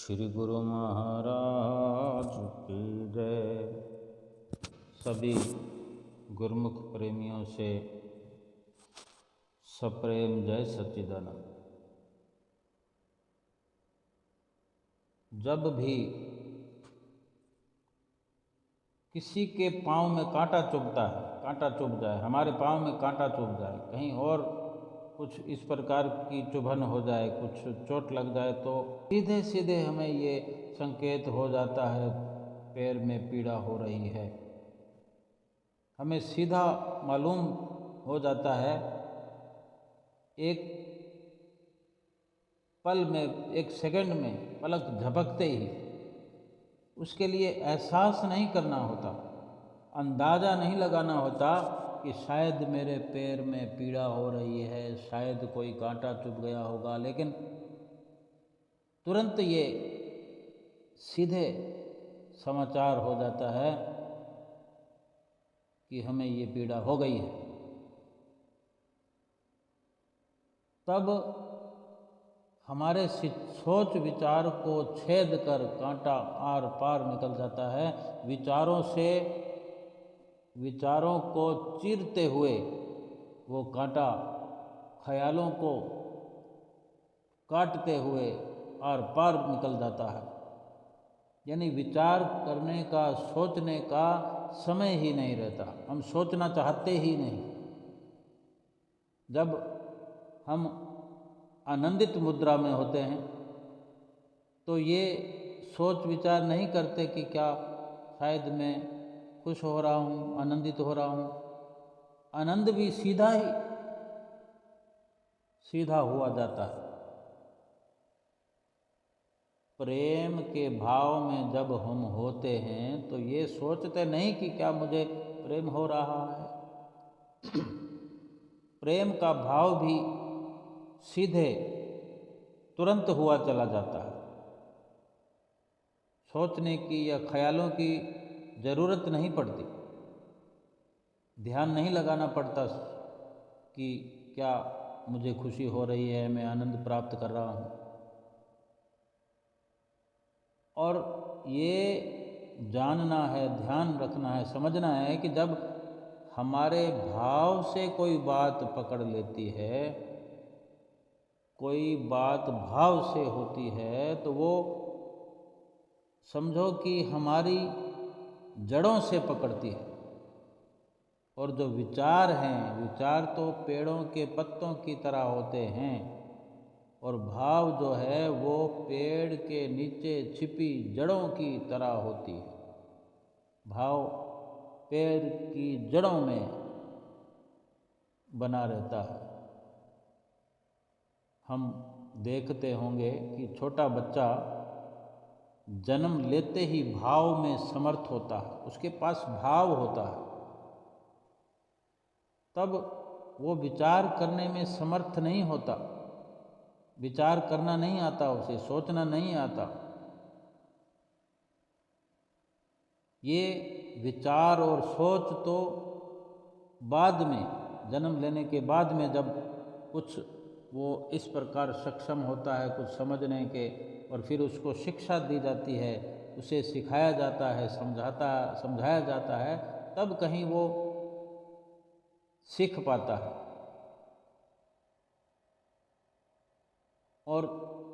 श्री गुरु महाराज की जय। सभी गुरुमुख प्रेमियों से सप्रेम जय सच्चिदानंद। जब भी किसी के पाँव में कांटा चुभता है, कांटा चुभ जाए, हमारे पाँव में कांटा चुभ जाए, कहीं और कुछ इस प्रकार की चुभन हो जाए, कुछ चोट लग जाए, तो सीधे सीधे हमें ये संकेत हो जाता है पैर में पीड़ा हो रही है। हमें सीधा मालूम हो जाता है, एक पल में, एक सेकंड में, पलक झपकते ही। उसके लिए एहसास नहीं करना होता, अंदाज़ा नहीं लगाना होता कि शायद मेरे पैर में पीड़ा हो रही है, शायद कोई कांटा चुभ गया होगा, लेकिन तुरंत ये सीधे समाचार हो जाता है कि हमें ये पीड़ा हो गई है। तब हमारे सोच विचार को छेद कर कांटा आर पार निकल जाता है। विचारों को चीरते हुए वो कांटा ख्यालों को काटते हुए आर पार निकल जाता है। यानी विचार करने का, सोचने का समय ही नहीं रहता, हम सोचना चाहते ही नहीं। जब हम आनंदित मुद्रा में होते हैं तो ये सोच विचार नहीं करते कि क्या शायद मैं खुश हो रहा हूँ, आनंदित हो रहा हूँ। आनंद भी सीधा हुआ जाता है। प्रेम के भाव में जब हम होते हैं तो ये सोचते नहीं कि क्या मुझे प्रेम हो रहा है। प्रेम का भाव भी सीधे तुरंत हुआ चला जाता है। सोचने की या ख्यालों की ज़रूरत नहीं पड़ती, ध्यान नहीं लगाना पड़ता कि क्या मुझे खुशी हो रही है, मैं आनंद प्राप्त कर रहा हूँ। और ये जानना है, ध्यान रखना है, समझना है कि जब हमारे भाव से कोई बात पकड़ लेती है, कोई बात भाव से होती है, तो वो समझो कि हमारी जड़ों से पकड़ती है। और जो विचार हैं, विचार तो पेड़ों के पत्तों की तरह होते हैं, और भाव जो है वो पेड़ के नीचे छिपी जड़ों की तरह होती है। भाव पेड़ की जड़ों में बना रहता है। हम देखते होंगे कि छोटा बच्चा जन्म लेते ही भाव में समर्थ होता है, उसके पास भाव होता है। तब वो विचार करने में समर्थ नहीं होता, विचार करना नहीं आता, उसे सोचना नहीं आता। ये विचार और सोच तो बाद में, जन्म लेने के बाद में, जब कुछ वो इस प्रकार सक्षम होता है कुछ समझने के, और फिर उसको शिक्षा दी जाती है, उसे सिखाया जाता है, समझाया जाता है, तब कहीं वो सीख पाता है। और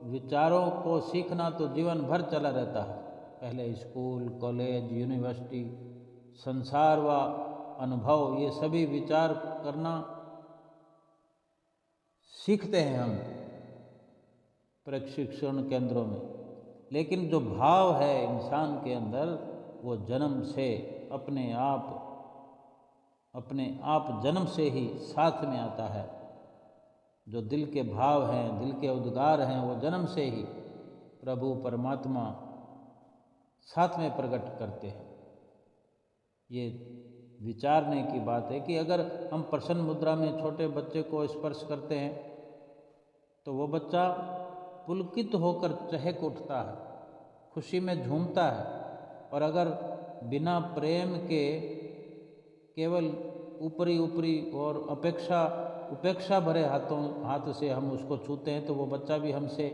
विचारों को सीखना तो जीवन भर चला रहता है। पहले स्कूल, कॉलेज, यूनिवर्सिटी, संसार व अनुभव, ये सभी विचार करना सीखते हैं हम प्रशिक्षण केंद्रों में। लेकिन जो भाव है इंसान के अंदर, वो जन्म से अपने आप जन्म से ही साथ में आता है। जो दिल के भाव हैं, दिल के उद्गार हैं, वो जन्म से ही प्रभु परमात्मा साथ में प्रकट करते हैं। ये विचारने की बात है कि अगर हम प्रसन्न मुद्रा में छोटे बच्चे को स्पर्श करते हैं तो वो बच्चा पुलकित होकर चहक उठता है, खुशी में झूमता है। और अगर बिना प्रेम के केवल ऊपरी और उपेक्षा भरे हाथ से हम उसको छूते हैं तो वो बच्चा भी हमसे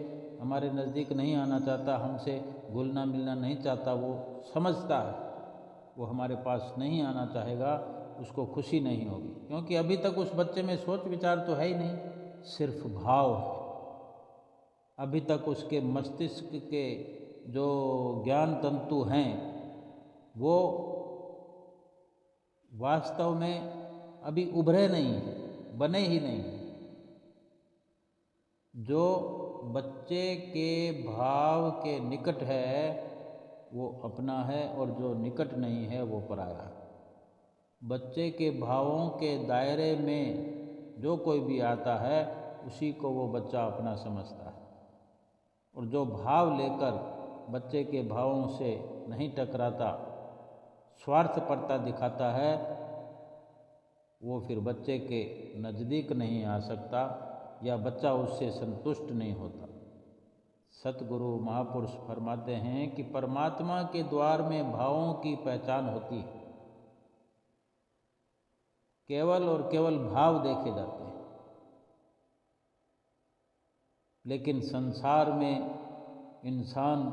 हमारे नज़दीक नहीं आना चाहता, हमसे घुलना मिलना नहीं चाहता, वो समझता है, वो हमारे पास नहीं आना चाहेगा, उसको खुशी नहीं होगी, क्योंकि अभी तक उस बच्चे में सोच विचार तो है ही नहीं, सिर्फ भाव है। अभी तक उसके मस्तिष्क के जो ज्ञान तंतु हैं वो वास्तव में अभी उभरे नहीं, बने ही नहीं। जो बच्चे के भाव के निकट है वो अपना है, और जो निकट नहीं है वो पराया है। बच्चे के भावों के दायरे में जो कोई भी आता है उसी को वो बच्चा अपना समझता है, और जो भाव लेकर बच्चे के भावों से नहीं टकराता, स्वार्थपरता दिखाता है, वो फिर बच्चे के नज़दीक नहीं आ सकता, या बच्चा उससे संतुष्ट नहीं होता। सतगुरु महापुरुष फरमाते हैं कि परमात्मा के द्वार में भावों की पहचान होती है, केवल और केवल भाव देखे जाते हैं। लेकिन संसार में इंसान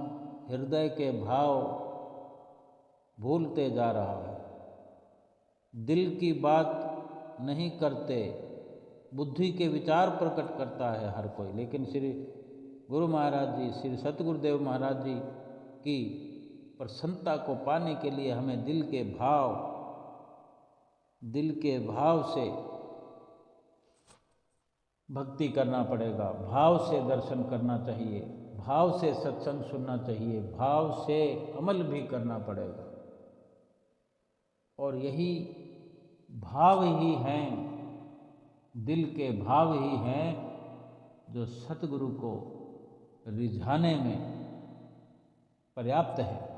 हृदय के भाव भूलते जा रहा है, दिल की बात नहीं करते, बुद्धि के विचार प्रकट करता है हर कोई। लेकिन श्री गुरु महाराज जी, श्री सतगुरुदेव महाराज जी की प्रसन्नता को पाने के लिए हमें दिल के भाव से भक्ति करना पड़ेगा, भाव से दर्शन करना चाहिए, भाव से सत्संग सुनना चाहिए, भाव से अमल भी करना पड़ेगा। और यही भाव ही हैं, दिल के भाव ही हैं जो सतगुरु को रिझाने में पर्याप्त है।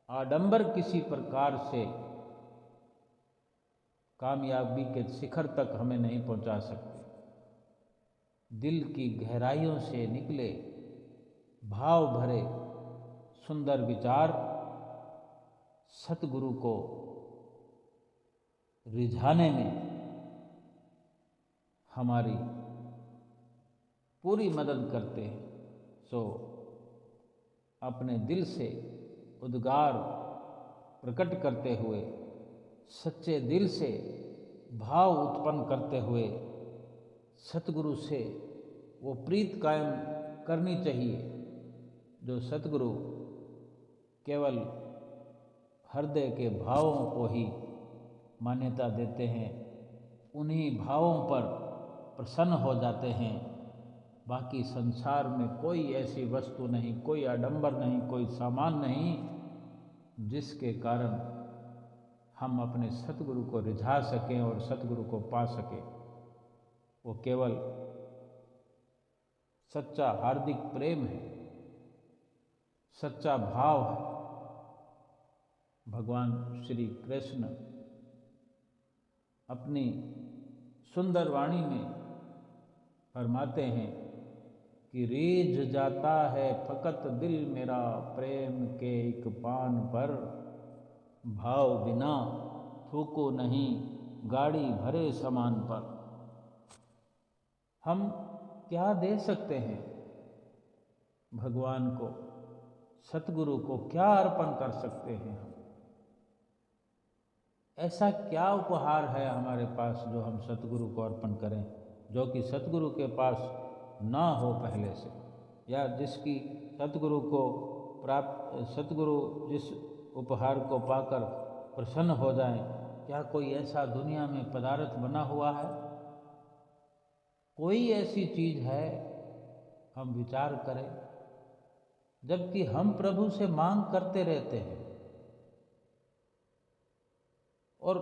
आडंबर किसी प्रकार से कामयाबी के शिखर तक हमें नहीं पहुंचा सकते। दिल की गहराइयों से निकले भाव भरे सुंदर विचार सतगुरु को रिझाने में हमारी पूरी मदद करते हैं। सो अपने दिल से उद्गार प्रकट करते हुए, सच्चे दिल से भाव उत्पन्न करते हुए सतगुरु से वो प्रीत कायम करनी चाहिए जो सतगुरु केवल हृदय के भावों को ही मान्यता देते हैं, उन्हीं भावों पर प्रसन्न हो जाते हैं। बाकी संसार में कोई ऐसी वस्तु नहीं, कोई आडंबर नहीं, कोई सामान नहीं जिसके कारण हम अपने सतगुरु को रिझा सकें और सतगुरु को पा सकें। वो केवल सच्चा हार्दिक प्रेम है, सच्चा भाव है। भगवान श्री कृष्ण अपनी सुंदर वाणी में फरमाते हैं कि रीझ जाता है फकत दिल मेरा प्रेम के एक पान पर, भाव बिना थूको नहीं गाड़ी भरे समान पर। हम क्या दे सकते हैं भगवान को, सतगुरु को क्या अर्पण कर सकते हैं हम? ऐसा क्या उपहार है हमारे पास जो हम सतगुरु को अर्पण करें, जो कि सतगुरु के पास ना हो पहले से, या जिसकी सतगुरु को प्राप्त, सतगुरु जिस उपहार को पाकर प्रसन्न हो जाएं? क्या कोई ऐसा दुनिया में पदार्थ बना हुआ है? कोई ऐसी चीज है? हम विचार करें। जबकि हम प्रभु से मांग करते रहते हैं और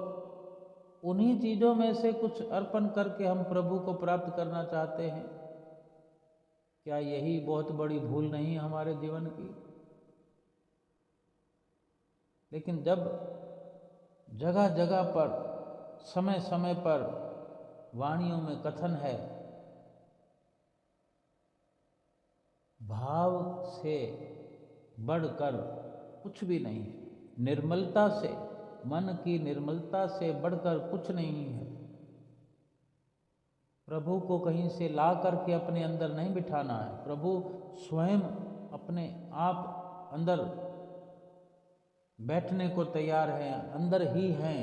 उन्हीं चीजों में से कुछ अर्पण करके हम प्रभु को प्राप्त करना चाहते हैं। क्या यही बहुत बड़ी भूल नहीं हमारे जीवन की? लेकिन जब जगह जगह पर, समय समय पर वाणियों में कथन है, भाव से बढ़कर कुछ भी नहीं है, निर्मलता से, मन की निर्मलता से बढ़कर कुछ नहीं है। प्रभु को कहीं से ला करके अपने अंदर नहीं बिठाना है। प्रभु स्वयं अपने आप अंदर बैठने को तैयार हैं, अंदर ही हैं।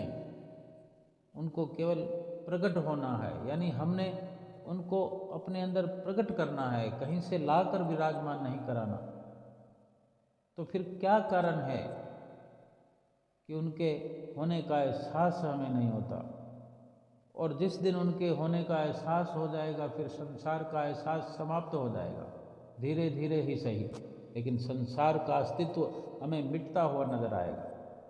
उनको केवल प्रकट होना है, यानी हमने उनको अपने अंदर प्रकट करना है, कहीं से लाकर विराजमान नहीं कराना। तो फिर क्या कारण है कि उनके होने का एहसास हमें नहीं होता? और जिस दिन उनके होने का एहसास हो जाएगा, फिर संसार का एहसास समाप्त हो जाएगा, धीरे धीरे ही सही, लेकिन संसार का अस्तित्व हमें मिटता हुआ नजर आएगा।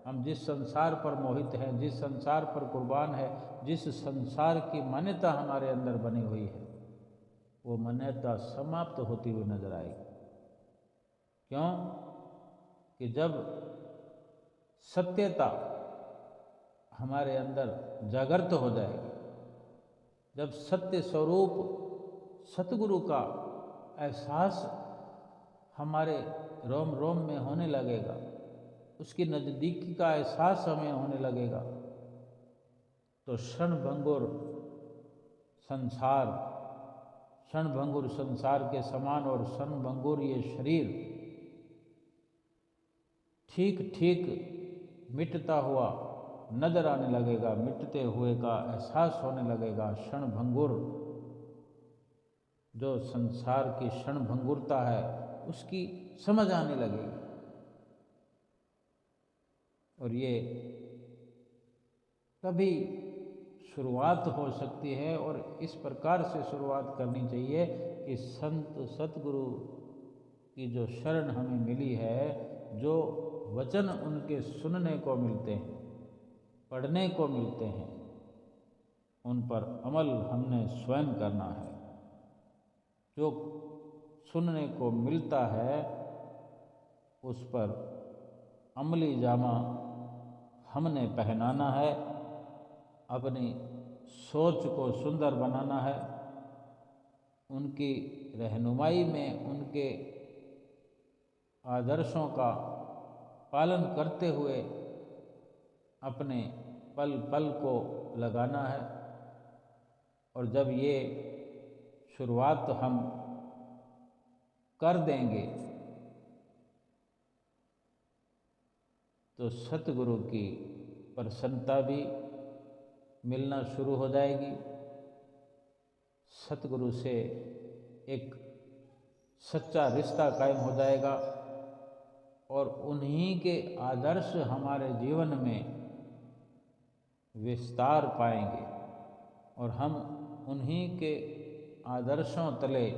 हम जिस संसार पर मोहित हैं, जिस संसार पर कुर्बान है, जिस संसार की मान्यता हमारे अंदर बनी हुई है, वो मान्यता समाप्त होती हुई नजर आएगी। क्यों? कि जब सत्यता हमारे अंदर जागृत हो जाएगी, जब सत्य स्वरूप सतगुरु का एहसास हमारे रोम रोम में होने लगेगा, उसकी नज़दीकी का एहसास हमें होने लगेगा, तो क्षणभंगुर संसार के समान और क्षणभंगुर ये शरीर ठीक ठीक मिटता हुआ नजर आने लगेगा, मिटते हुए का एहसास होने लगेगा। क्षणभंगुर जो संसार की क्षणभंगुरता है उसकी समझ आने लगेगी। और ये तभी शुरुआत हो सकती है, और इस प्रकार से शुरुआत करनी चाहिए कि संत सतगुरु की जो शरण हमें मिली है, जो वचन उनके सुनने को मिलते हैं, पढ़ने को मिलते हैं, उन पर अमल हमने स्वयं करना है। जो सुनने को मिलता है उस पर अमली जामा हमने पहनाना है, अपनी सोच को सुंदर बनाना है, उनकी रहनुमाई में उनके आदर्शों का पालन करते हुए अपने पल पल को लगाना है। और जब ये शुरुआत हम कर देंगे तो सतगुरु की प्रसन्नता भी मिलना शुरू हो जाएगी। सतगुरु से एक सच्चा रिश्ता कायम हो जाएगा, और उन्हीं के आदर्श हमारे जीवन में विस्तार पाएंगे, और हम उन्हीं के आदर्शों तले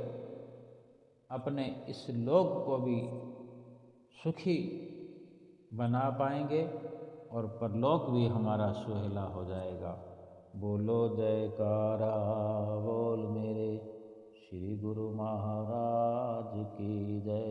अपने इस लोक को भी सुखी बना पाएंगे, और परलोक भी हमारा सुहेला हो जाएगा। बोलो जयकारा बोल मेरे श्री गुरु महाराज की जय।